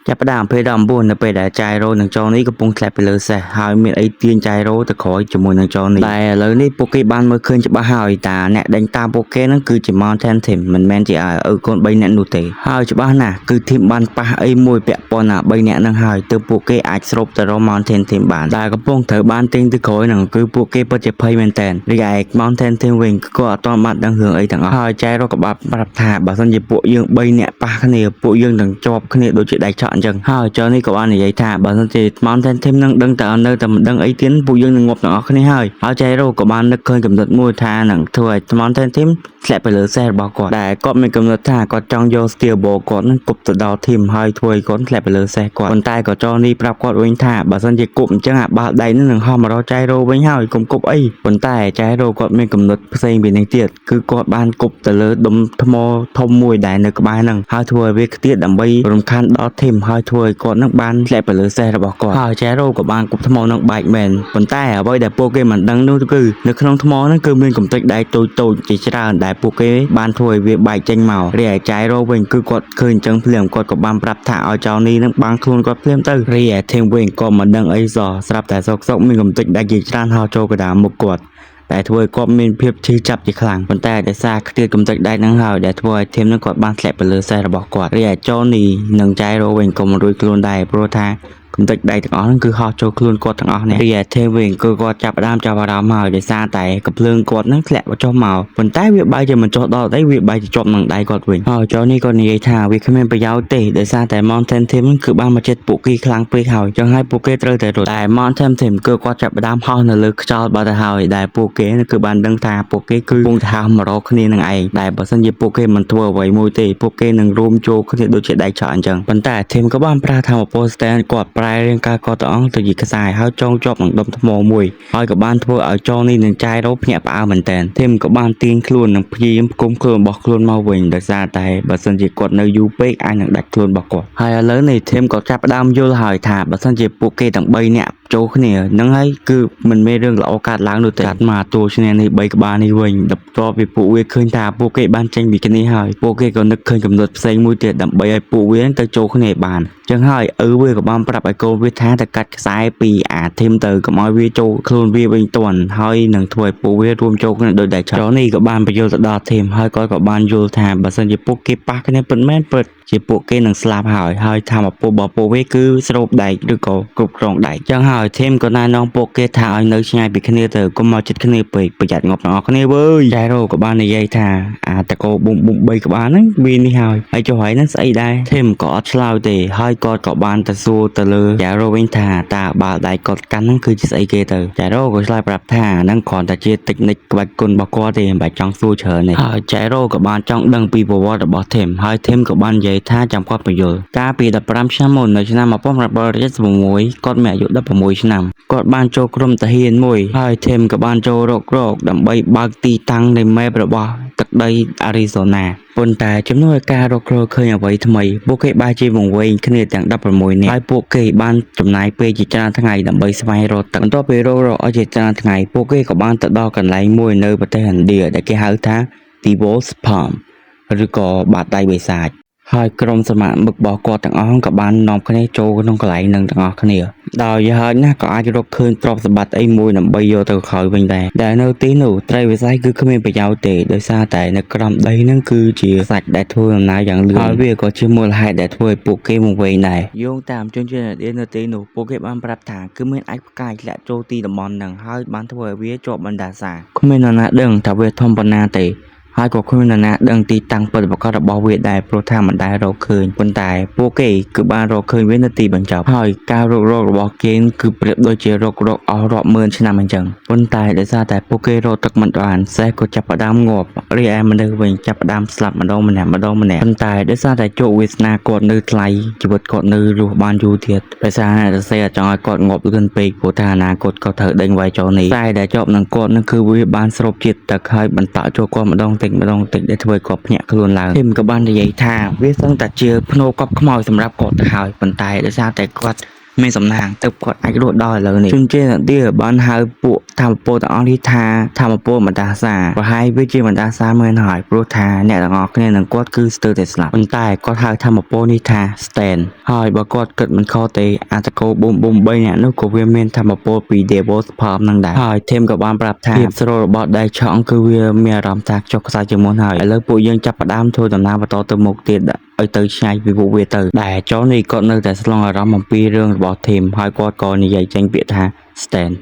ចាប់ផ្ដើមពេល19នៅពេលដែលចៃរ៉ូនិងចនេះកំពុងធ្លាក់ទៅលើសេះហើយមានអីទាញចៃរ៉ូទៅក្រោយជាមួយនឹងចនេះតែឥឡូវនេះពួកគេបានមើលឃើញច្បាស់ហើយតាអ្នកដេញតាមពួកគេនឹងគឺជា Mountain Team មិនមែនជាឪកូន3នាក់នោះទេហើយច្បាស់ណាស់គឺធីមបានប៉ះអីមួយពាក់ព័ន្ធណា3នាក់នឹងហើយទើបពួកគេអាចស្រូបទៅរក Mountain Team បានដែលកំពុងត្រូវបានទាញទៅក្រោយនឹងគឺពួកគេពិតជាភ័យមែនតើរីឯ Mountain Team វិញក៏អត់ទាន់បានដឹងរឿងអីទាំងអស់ហើយចៃរ៉ូក៏បានប្រាប់ថាបើសិនជាពួកយើង3នាក់ប៉ះគ្នាពួកយើងនឹងជាប់គ្នាដូចជាដៃឆក់អញ្ចឹងហើយចនេះក៏បាននិយាយថាបើសិនជា Mountain Team នឹងដឹងតែនៅតែមិនដឹងអីទៀតពួកយើងនឹងងាប់ទាំងអស់គ្នាហើយចៃរ៉ូក៏បាននឹកឃើញកំណត់មួយថានឹងធ្វើឲ្យ Mountain Team ធ្លាក់ទៅលើសេះរបស់គាត់ដែលគាត់មានកំណត់ថាគាត់ចង់យក Steel Ball គាត់នឹងគប់ទៅដល់ Team ហើយធ្វើឲ្យគាត់ធ្លាក់ទៅលើសេះគាត់ប៉ុន្តែក៏ចនេះប្រាប់គាត់វិញថាបើសិនជាគប់អញ្ចឹងអាបាល់ដៃនឹងហោះមករកចៃរ៉ូវិញហើយកុំគប់អីប៉ុន្តែចៃរ៉ូគាត់មានកំណត់ផ្សេងពីនេះទៀតគឺគាត់បានគប់ទៅលើដុំថ្មធំមួយដែលនៅក្បែរនឹងហើយធ្វើឲ្យវាខ្ទាតដើម្បីរំខានដល់ Team ហើយធ្វើឲ្យគាត់នឹងបានធ្លាក់ទៅលើសេះរបស់គាត់ហើយចៃរ៉ូក៏បានគប់ថ្មនឹងបែកមែនប៉ុន្តែអ្វីដែលពួកគេមិនដឹងនោះគឺនៅក្នុងថ្មនឹងគឺមានកំទេចដែកតូចៗជាច្រើនដែលពួកគេបានធ្វើឲ្យវាបែកចេញមករីឯចៃរ៉ូវិញគឺគាត់ឃើញអញ្ចឹងភ្លាមគាត់ក៏បានប្រាប់ថាឲ្យចៅនេះនឹងបាំងខ្លួនគាត់ភ្លាមទៅរីឯ Team វិញក៏មិនដឹងអីសោះស្រាប់តែសោកមានកំទេចដែកជាច្រើនហោះចូលកណ្ដាលមុខគាត់តែធ្វើឲ្យគាត់មានភាពឈឺចាប់ជាខ្លាំងប៉ុន្តែដោយសារខ្ទាតកំទេចដែកនឹងហើយដែលធ្វើឲ្យ Team នឹងគាត់បានធ្លាក់ទៅលើសេះរបស់គាត់រីឯចូនីនិងចៃរ៉ូវិញក៏មិនរួចខ្លួនដែរព្រោះថាកំទេចដែកទាំងអស់ហ្នឹងគឺហោះចូលខ្លួនគាត់ទាំងអស់នេះរីឯ Team វិញគឺគាត់ចាប់អារម្មណ៍ហើយដោយសារតែកំភ្លើងគាត់នឹងធ្លាក់ចុះមកប៉ុន្តែវាបែរជាមិនចុះដល់អីវាបែរជាជាប់នឹងដៃគាត់វិញហើយចូនីក៏និយាយថាវាគ្មានប្រយោជន៍ទេដោយសារតែ Mountain Team គឺបានមកចិត្តពួកគេខ្លាំងពេកហើយចឹងហើយពួកគេត្រូវតែរត់តែ Mountain Team គឺគាត់ចាប់អារម្មណ៍ហោះនៅលើខ្យល់បាត់ទៅហើយដែលពួកគេគឺបានដឹងថាពួកគេគឺកំពុងតែហោះមករកគ្នានឹងឯងដែលបើសិនជាពួកគេមិនធ្វើអ្វីមួយទេពួកគេនឹងរួមចូលគ្នាដូចជាដៃឆក់អញ្ចឹងប៉ុន្តែ Team ក៏បានប្រើថាមពល Stand គាត់ប្រែរាងកាយគាត់ទាំងអង្គទៅជាខ្សែហើយចងជាប់នឹងដុំថ្មមួយហើយក៏បានធ្វើឲ្យចងនេះនឹងចៃរ៉ូភ្ញាក់ផ្អើលមែនតើធីមក៏បានទាញខ្លួននឹងព្យាយាមផ្គុំខ្លួនរបស់ខ្លួនមកវិញដោយសារតែបើសិនជាគាត់នៅយូរពេកអាចនឹងដាច់ខ្លួនរបស់គាត់ហើយឥឡូវនេះធីមក៏ចាប់ផ្ដើមយល់ហើយថាបើសិនជាពួកគេទាំង3នាក់ចូលគ្នានឹងហើយគឺមិនមានរឿងល្អកើតឡើងនោះទេកាត់មកតួឈ្នះនេះ3ក្បាលនេះវិញបន្ទាប់ពីពួកវាឃើញថាពួកគេបានចេញពីគ្នាហើយពួកគេក៏នឹកឃើញកំណត់ផ្សេងមួយទៀតដើម្បីឲ្យពួកវាទៅចូលគ្នាបានចឹងហើយវាក៏បានប្រាប់ឲ្យកូនវាថាទៅកាត់ខ្សែពីអាធីមទៅកុំឲ្យវាចូលខ្លួនវាវិញទាន់ហើយនឹងធ្វើឲ្យពួកវារួមចូលគ្នាដោយតែចោលនេះក៏បានបញ្យល់ទៅដល់ធីមហើយគាត់ក៏បានយល់ថាបើសិនជាពួកគេប៉ះគ្នាពិតមែនពិតជាពួកគេនឹងស្លាប់ហើយថាមករបស់ពួកវាគឺស្រូបដែកឬក៏គ្រប់គ្រងដែកចឹងហើយធីមក៏ណែនាំពួកគេថាឲ្យនៅឆ្ងាយពីគ្នាទៅកុំមកជិតគ្នាពេកប្រយ័ត្នងាប់ទាំងអស់គ្នាវើយចៃរ៉ូក៏បាននិយាយថាតកោប៊ុំ3ក្បាលហ្នឹងវានេះហើយចុះហើយហ្នឹងស្អីដែរធីមក៏អត់ឆ្លើយទេហើយគាត់ក៏បានទៅសួរទៅលើចៃរ៉ូវិញថាតើបាល់ដែកគាត់កាន់ហ្នឹងគឺជាស្អីគេទៅចៃរ៉ូក៏ឆ្លើយប្រាប់ថាហ្នឹងគ្រាន់តែជាតិចនិចក្បាច់គុណរបស់គាត់ទេមិនបាច់ចង់សួរច្រើនទេហើយចៃរ៉ូក៏បានចង់ដឹងពីប្រវត្តិរបស់ធីមហើយធីមក៏បាននិយាយថាចាំគាត់បញ្យល់កាលពី15ឆ្នាំមុននៅឆ្នាំ1976គាត់មានអាយុ16ឆ្នាំគាត់បានចូលក្រុមទាហានមួយហើយធីមក៏បានចូលរកដើម្បីបើកទីតាំងនៃ map របស់ទឹកដី Arizona ប៉ុន្តែជំនួសឲ្យការរកគ្រោះឃើញអ្វីថ្មីពួកគេបែរជាវង្វេងគ្នាទាំង16នាក់ហើយពួកគេបានចំណាយពេលជាច្រើនថ្ងៃដើម្បីស្វែងរកទឹកបន្ទាប់ពីរកឲ្យជាច្រើនថ្ងៃពួកគេក៏បានទៅដល់កន្លែងមួយនៅប្រទេសឥណ្ឌាដែលគេហៅថា The Wolf's Palm ឬក៏បាតដៃបិសាចហើយក្រុមសមាជិករបស់គាត់ទាំងអស់ក៏បាននាំគ្នាចូលក្នុងកន្លែងនឹងទាំងអស់គ្នាដោយយហោចណាស់ក៏អាចរកឃើញទ្រព្យសម្បត្តិអីមួយដើម្បីយកទៅក្រោយវិញដែរដែលនៅទីនោះត្រីវិស័យគឺគ្មានប្រយោជន៍ទេដោយសារតែនៅក្រោមដីនឹងគឺជាសាច់ដែលធ្វើដំណើរយ៉ាងលឿនហើយវាក៏ជាមូលហេតុដែលធ្វើឲ្យពួកគេវង្វេងដែរយោងតាមជនជាតិឥណ្ឌានៅទីនោះពួកគេបានប្រាប់ថាគឺមានអាចផ្កាយធ្លាក់ចូលទីតំបន់នឹងហើយបានធ្វើឲ្យវាជាប់បណ្ដាសាគ្មាននរណាដឹងថាវាធំប៉ុណ្ណាទេហើយក៏គ្មាននរណាដឹងទីតាំងពិតប្រាកដរបស់វាដែរព្រោះថាមិនដែលរកឃើញប៉ុន្តែពួកគេគឺបានរកឃើញវានៅទីបញ្ចប់ហើយការរករបស់គេគឺប្រៀបដូចជារកអស់រាប់ម៉ឺនឆ្នាំអញ្ចឹងប៉ុន្តែដោយសារតែពួកគេរកទឹកមិនបានសេះក៏ចាប់ផ្ដើមងាប់រីឯមនុស្សវិញចាប់ផ្ដើមស្លាប់ម្ដងម្នាក់ប៉ុន្តែដោយសារតែជោគវាសនាគាត់នៅថ្លៃជីវិតគាត់នៅរស់បានយូរទៀតដោយសារតែសេះចង់ឲ្យគាត់ងាប់លឿនពេកព្រោះថាអនាគតគាត់ត្រូវដេញវាយចោលនេះតែដែលជាប់នឹងគាត់នឹងគឺវាបានស្រូបជាតិទឹកហើយបន្តចូលគាត់ម្ដងតិចដែលធ្វើឲ្យគាត់ភ្ញាក់ខ្លួនឡើងក៏បាននិយាយថាវាសឹងតែជាភ្នោកប់ខ្មោចសម្រាប់គាត់ទៅហើយប៉ុន្តែដោយសារតែគាត់ មានសំណាងទៅគាត់អាចរស់ដល់ឥឡូវនេះជនជាតិឥណ្ឌាបានហៅពួកធម្មពលទាំងអស់នេះថាធម្មពលបណ្ដាសាប្រហែលវាជាបណ្ដាសាមែនហើយព្រោះថាអ្នកទាំងអស់គ្នានឹងគាត់គឺស្ទើរតែស្លាប់ប៉ុន្តែគាត់ហៅធម្មពលនេះថា Stan ហើយបើគាត់គិតមិនខុសទេអាតកោប៊ុំ3នាក់នោះក៏វាមានធម្មពលពី Devil Palm នឹងដែរហើយធីមក៏បានប្រាប់ថាភាពស្រួលរបស់ដៃឆក់គឺវាមានអារម្មណ៍ថាខ្ចុះខ្សោយជាងមុនហើយឥឡូវពួកយើងចាប់ផ្ដើមធ្វើដំណើរបន្តទៅមុខទៀតឲ្យទៅឆ្ងាយពីពួកវាទៅដែលចុះនេះគាត់នៅតែស្លងអារម្មណ៍អំពីរឿងរបស់ធីមហើយគាត់ក៏និយាយចេញពាក្យថា Stan